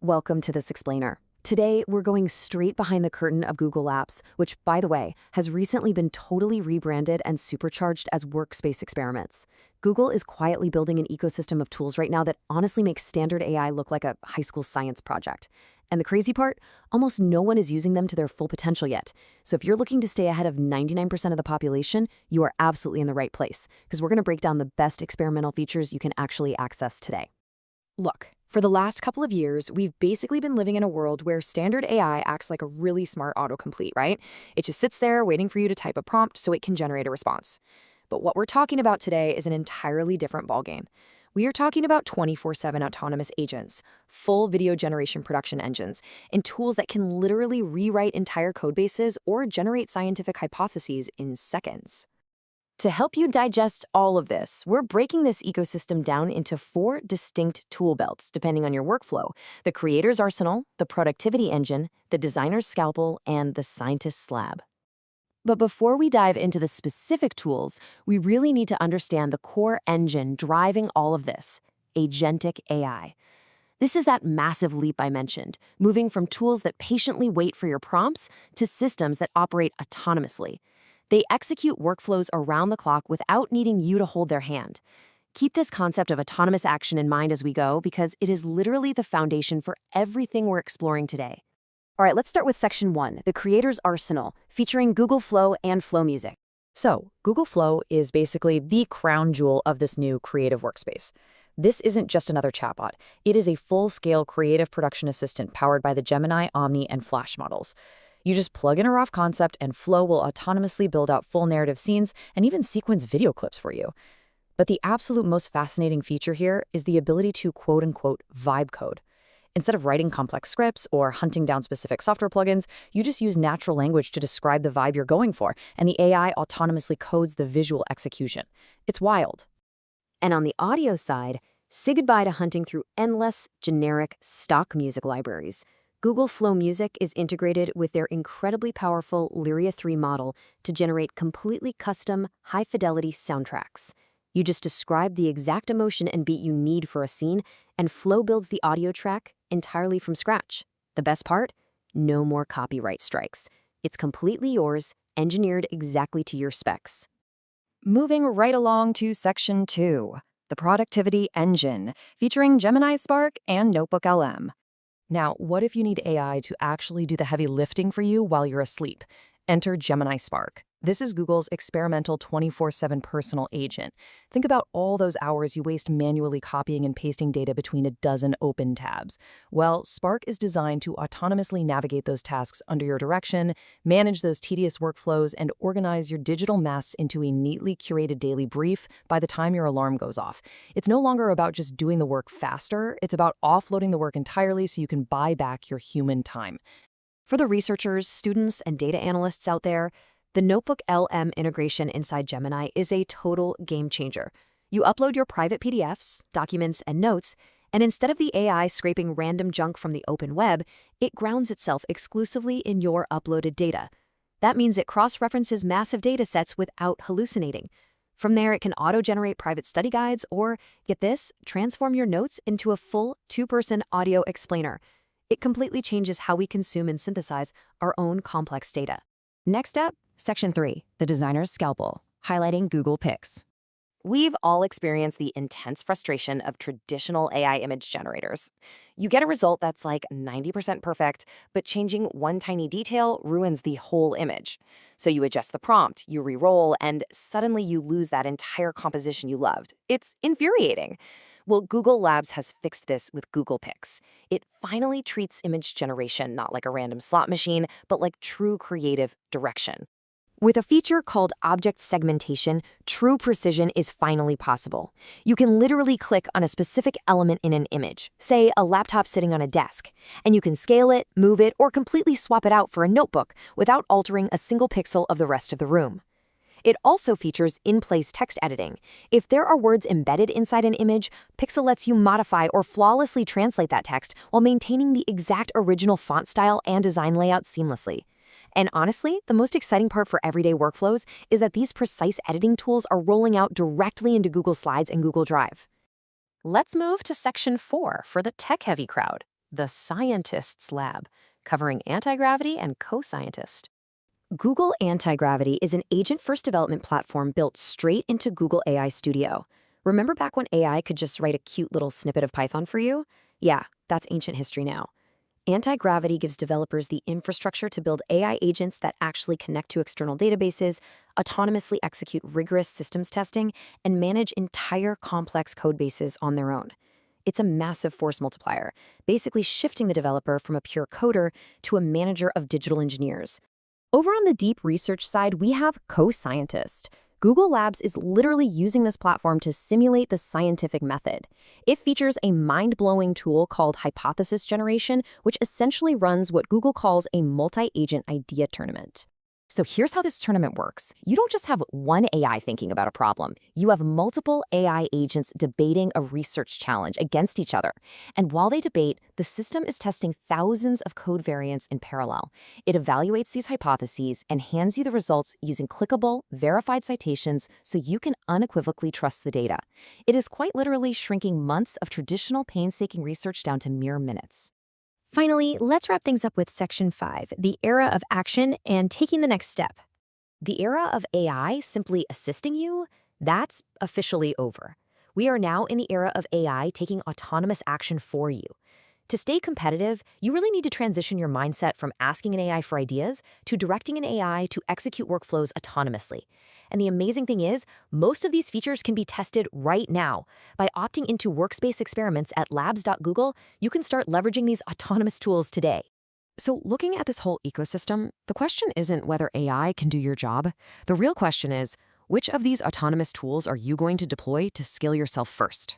Welcome to this explainer. Today, we're going straight behind the curtain of Google Apps, which, by the way, has recently been totally rebranded and supercharged as workspace experiments. Google is quietly building an ecosystem of tools right now that honestly makes standard AI look like a high school science project. And the crazy part? Almost no one is using them to their full potential yet. So if you're looking to stay ahead of 99% of the population, you are absolutely in the right place, because we're going to break down the best experimental features you can actually access today. Look, for the last couple of years, we've basically been living in a world where standard AI acts like a really smart autocomplete, right? It just sits there waiting for you to type a prompt so it can generate a response. But what we're talking about today is an entirely different ballgame. We are talking about 24/7 autonomous agents, full video generation production engines, and tools that can literally rewrite entire codebases or generate scientific hypotheses in seconds. To help you digest all of this, we're breaking this ecosystem down into 4 distinct tool belts, depending on your workflow: the creator's arsenal, the productivity engine, the designer's scalpel, and the scientist's lab. But before we dive into the specific tools, we really need to understand the core engine driving all of this: agentic AI. This is that massive leap I mentioned, moving from tools that patiently wait for your prompts to systems that operate autonomously. They execute workflows around the clock without needing you to hold their hand. Keep this concept of autonomous action in mind as we go, because it is literally the foundation for everything we're exploring today. All right, let's start with Section 1, the creator's arsenal, featuring Google Flow and Flow Music. So, Google Flow is basically the crown jewel of this new creative workspace. This isn't just another chatbot. It is a full-scale creative production assistant powered by the Gemini, Omni, and Flash models. You just plug in a raw concept and Flow will autonomously build out full narrative scenes and even sequence video clips for you. But the absolute most fascinating feature here is the ability to quote-unquote vibe code. Instead of writing complex scripts or hunting down specific software plugins, you just use natural language to describe the vibe you're going for, and the AI autonomously codes the visual execution. It's wild. And on the audio side, say goodbye to hunting through endless, generic, stock music libraries. Google Flow Music is integrated with their incredibly powerful Lyria 3 model to generate completely custom, high-fidelity soundtracks. You just describe the exact emotion and beat you need for a scene, and Flow builds the audio track entirely from scratch. The best part? No more copyright strikes. It's completely yours, engineered exactly to your specs. Moving right along to Section 2, the productivity engine, featuring Gemini Spark and Notebook LM. Now, what if you need AI to actually do the heavy lifting for you while you're asleep? Enter Gemini Spark. This is Google's experimental 24/7 personal agent. Think about all those hours you waste manually copying and pasting data between a dozen open tabs. Well, Spark is designed to autonomously navigate those tasks under your direction, manage those tedious workflows, and organize your digital mess into a neatly curated daily brief by the time your alarm goes off. It's no longer about just doing the work faster, it's about offloading the work entirely so you can buy back your human time. For the researchers, students, and data analysts out there, the Notebook LM integration inside Gemini is a total game changer. You upload your private PDFs, documents, and notes, and instead of the AI scraping random junk from the open web, it grounds itself exclusively in your uploaded data. That means it cross-references massive data sets without hallucinating. From there, it can auto-generate private study guides or, get this, transform your notes into a full 2-person audio explainer. It completely changes how we consume and synthesize our own complex data. Next up, Section 3, the designer's scalpel, highlighting Google Pics. We've all experienced the intense frustration of traditional AI image generators. You get a result that's like 90% perfect, but changing one tiny detail ruins the whole image. So you adjust the prompt, you re-roll, and suddenly you lose that entire composition you loved. It's infuriating. Well, Google Labs has fixed this with Google Pics. It finally treats image generation not like a random slot machine, but like true creative direction. With a feature called object segmentation, true precision is finally possible. You can literally click on a specific element in an image, say a laptop sitting on a desk, and you can scale it, move it, or completely swap it out for a notebook without altering a single pixel of the rest of the room. It also features in-place text editing. If there are words embedded inside an image, Pixel lets you modify or flawlessly translate that text while maintaining the exact original font style and design layout seamlessly. And honestly, the most exciting part for everyday workflows is that these precise editing tools are rolling out directly into Google Slides and Google Drive. Let's move to Section 4 for the tech-heavy crowd. the Scientist's Lab, covering anti-gravity and co-scientist. Google Anti-Gravity is an agent-first development platform built straight into Google AI Studio. Remember back when AI could just write a cute little snippet of Python for you? Yeah, that's ancient history now. Anti-Gravity gives developers the infrastructure to build AI agents that actually connect to external databases, autonomously execute rigorous systems testing, and manage entire complex code bases on their own. It's a massive force multiplier, basically shifting the developer from a pure coder to a manager of digital engineers. Over on the deep research side, we have co-scientist. Google Labs is literally using this platform to simulate the scientific method. It features a mind-blowing tool called hypothesis generation, which essentially runs what Google calls a multi-agent idea tournament. So here's how this tournament works. You don't just have one AI thinking about a problem. You have multiple AI agents debating a research challenge against each other. And while they debate, the system is testing thousands of code variants in parallel. It evaluates these hypotheses and hands you the results using clickable, verified citations so you can unequivocally trust the data. It is quite literally shrinking months of traditional painstaking research down to mere minutes. Finally, let's wrap things up with Section 5, the era of action and taking the next step. The era of AI simply assisting you, that's officially over. We are now in the era of AI taking autonomous action for you. To stay competitive, you really need to transition your mindset from asking an AI for ideas to directing an AI to execute workflows autonomously. And the amazing thing is, most of these features can be tested right now. By opting into workspace experiments at labs.google, you can start leveraging these autonomous tools today. So looking at this whole ecosystem, the question isn't whether AI can do your job. The real question is, which of these autonomous tools are you going to deploy to scale yourself first?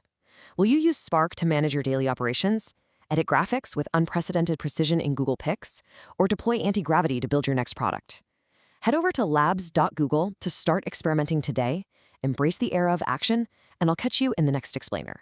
Will you use Spark to manage your daily operations, edit graphics with unprecedented precision in Google Pics, or deploy anti-gravity to build your next product? Head over to labs.google to start experimenting today, embrace the era of action, and I'll catch you in the next explainer.